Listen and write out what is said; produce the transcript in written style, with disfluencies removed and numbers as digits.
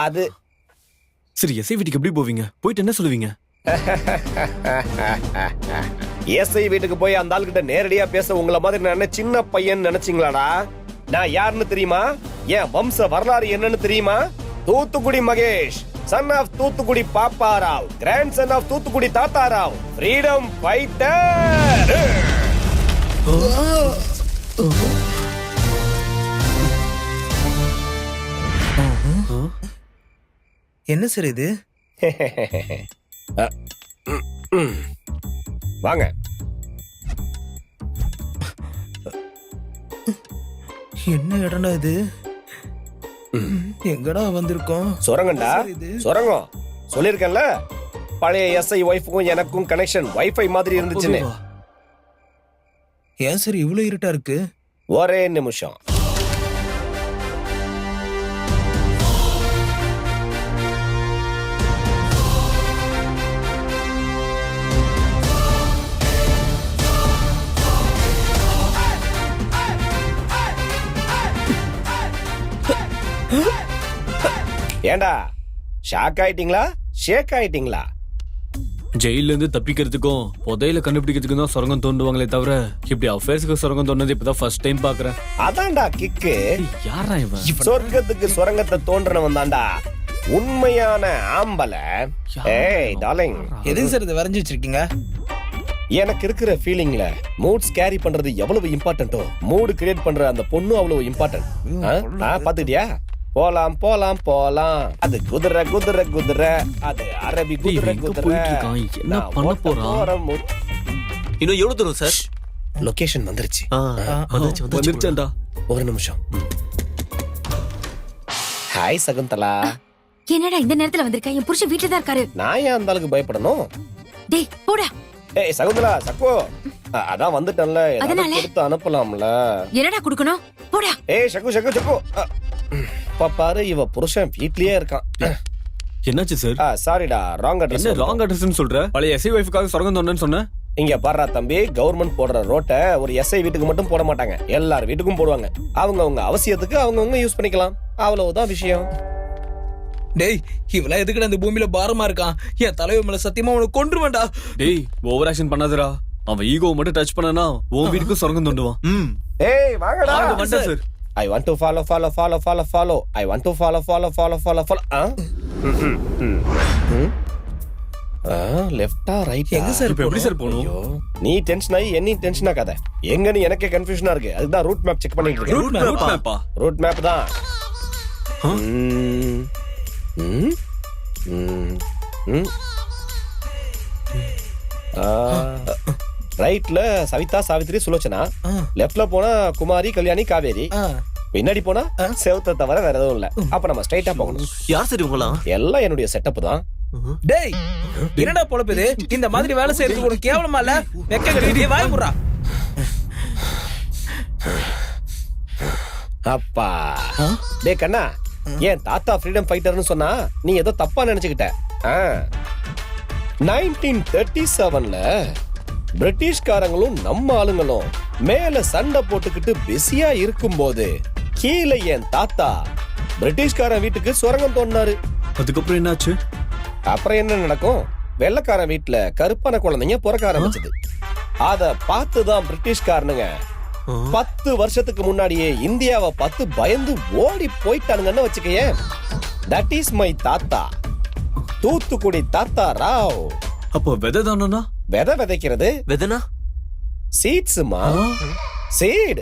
அது சரி எஸ்ஐ வீட்டுக்கு எப்படி போவீங்க? போயிட்டு என்ன சொல்லுவீங்க? எஸ்ஐ வீட்டுக்கு போய் அந்த ஆளுகிட்ட நேரடியா பேச உங்கள மாதிரி நான் சின்ன பையன் நினைச்சீங்களாடா? நான் யாருன்னு தெரியுமா? என் வம்ச வரலாறு என்னன்னு தெரியுமா? Thoothukudi Mahesh, son of Thoothukudi Papparao, grand son of Thoothukudi Thatharao, freedom fighter. என்ன சார் இது? வாங்க. என்ன இடம்டா இது? எங்கடா வந்திருக்கோம்? சுரங்கண்டா, சுரங்கம். சொல்லிருக்கேன்ல, பழைய எஸ்ஐ ஒய்ஃபுக்கும் எனக்கும் கனெக்ஷன் வைஃபை மாதிரி இருந்துச்சுன்னு. ஏன் சார் இவ்வளவு இருட்டா இருக்கு? ஒரே நிமிஷம். ஏண்டா ஷாக் ஆயிட்டீங்களா? ஷேக் ஆயிட்டீங்களா? ஜெயில இருந்து தப்பிக்கிறதுக்கும் புதையில கண்டுபிடிக்கிறதுக்கும் தான் சுரங்கம் தோண்டுவாங்களே தவிர இப்படி அஃபேர்ஸ்க்கு சுரங்கம் தோண்டது இப்பதான் ஃபர்ஸ்ட் டைம் பாக்குறேன். அதான்டா கிக்கு. யாரா இவன்? சொர்க்கத்துக்கு சுரங்கத்தை தோன்றனவன் தான்டா உண்மையான ஆம்பளை. ஏய் டார்லிங், எதுக்கு சார் இதை வரைஞ்சு வச்சிருக்கீங்க? எனக்கு இருக்கிற ஃபீலிங்ல மூட்ஸ் கேரி பண்றது எவ்வளவு இம்பார்ட்டன்ட்டோ மூடு கிரியேட் பண்ற அந்த பொண்ணு அவ்வளவு இம்பார்ட்டன்ட். பாத்துட்டியா? போலாம் போலாம் போலாம். அது குதிரை குதிரை குதிரை, அது அரபி குதிரை குதிரை. என்ன பண்ண போறான்? இன்னும் எவ்வளவு தூரம் சார்? லொகேஷன் வந்துருச்சு. வந்துருச்சேன்டா. ஒரு நிமிஷம். ஹாய் சகுந்தலா. என்னடா இந்த நேரத்துல வந்திருக்க? என் புருஷன் வீட்டுல தான் இருக்காரு. நான் ஏன் அந்த அளவுக்கு பயப்படணும்? டேய் போடா. ஏய் சகுந்தலா, சக்கோ, அதான் வந்துட்டேன்ல, அதனால? கொடுத்து அனுப்பலாம்ல. என்னடா குடுக்கணும்? போடா. ஏய் சக்கு சக்கு சக்கு, பாரு இவ புருஷன் வீட்லயே இருக்கான். என்னாச்சு சார்? சாரிடா, ராங் அட்ரஸ். என்ன ராங் அட்ரஸ்னு சொல்ற? பழைய எஸ்ஐ வைஃப்காக சுரங்கம் தோண்டன்னு சொன்ன. இங்க பாரு தம்பி, கவர்மெண்ட் போடுற ரோட்டை ஒரு எஸ்ஐ வீட்டுக்கு மட்டும் போட மாட்டாங்க, எல்லார் வீட்டுக்கும் போடுவாங்க. அவங்க அவசியத்துக்கு அவங்கவுங்க யூஸ் பண்ணிக்கலாம், அவ்வளவுதான் விஷயம். டேய், இவெல்லாம் எதுக்குடா இந்த பூமியில பாரமா இருக்கான்? என் தலைவர் மேல சத்தியமா அவனை கொன்றுவேன்டா. டேய் ஓவர் ஆக்ஷன் பண்ணாதடா. அவன் ஈகோ மட்டும் டச் பண்ணனா உன் வீட்டுக்கு சுரங்கம் தோண்டுவான். ஏய் வாங்கடா. வந்தேன் sir. I want to follow. I want to follow. லெஃப்டா ரைட்? எங்க சார் இப்ப எப்படி சார் போணும்? நீ டென்ஷன் ஆகி என்ன டென்ஷன் ஆகாத. எங்கன்னு எனக்கே கன்ஃபியூஷனா இருக்கு, அதுதான் ரூட் மேப் செக் பண்ணிட்டு இருக்கேன். ரூட் மேப்பா? ரூட் மேப் தான். ரைட்ல சவிதா, சாவித்ரி, சுலோச்சனா. லெஃப்ட்ல போனா குமாரி, கல்யாணி, காவேரி. பின்னாடி போனா செவத்தை தவிர வேற எதுவும் இல்ல. அப்ப நம்ம ஸ்ட்ரைட்டா போகணும். யார் சரி உங்களாம்? எல்லாம் என்னுடைய செட்டப் தான். டேய், என்னடா பொழப்புது? இந்த மாதிரி வேலை செய்யறது உனக்கு கேவலமா இல்ல? வெக்க கட்டிட்டே வாய் முறா. அப்பா டே கண்ணா, ஏன் தாத்தா ஃப்ரீடம் ஃபைட்டர்னு சொன்னா நீ ஏதோ தப்பா நினைச்சுக்கிட்ட. 1937ல பிரிட்டிஷ்காரங்களும் நம்ம ஆளுங்களும் மேல சண்டை போட்டுக்கிட்டு பிஸியா இருக்கும்போது கீழே என் தாத்தா பிரிட்டிஷ்காரன் வீட்டுக்கு சுரங்கம் தோண்டினாரு. அதுக்கப்புறம் என்னாச்சு? அப்புறம் என்ன நடக்கும்? வெள்ளைக்காரன் வீட்டுல கருப்பான குழந்தைங்க பிறக்க ஆரம்பிச்சது. அத பார்த்துதான் பிரிட்டிஷ்காரனுங்க 10 வருஷத்துக்கு முன்னாடியே இந்தியாவை பார்த்து பயந்து ஓடி போயிட்டானுங்கன்னு வச்சுக்கேன். தட் இஸ் மை தாத்தா, தூத்துக்குடி தாத்தா ராவ். அப்போ விதை தானா? விதை விதைக்கிறது வெதனா? சீட்ஸ்மா. சீட்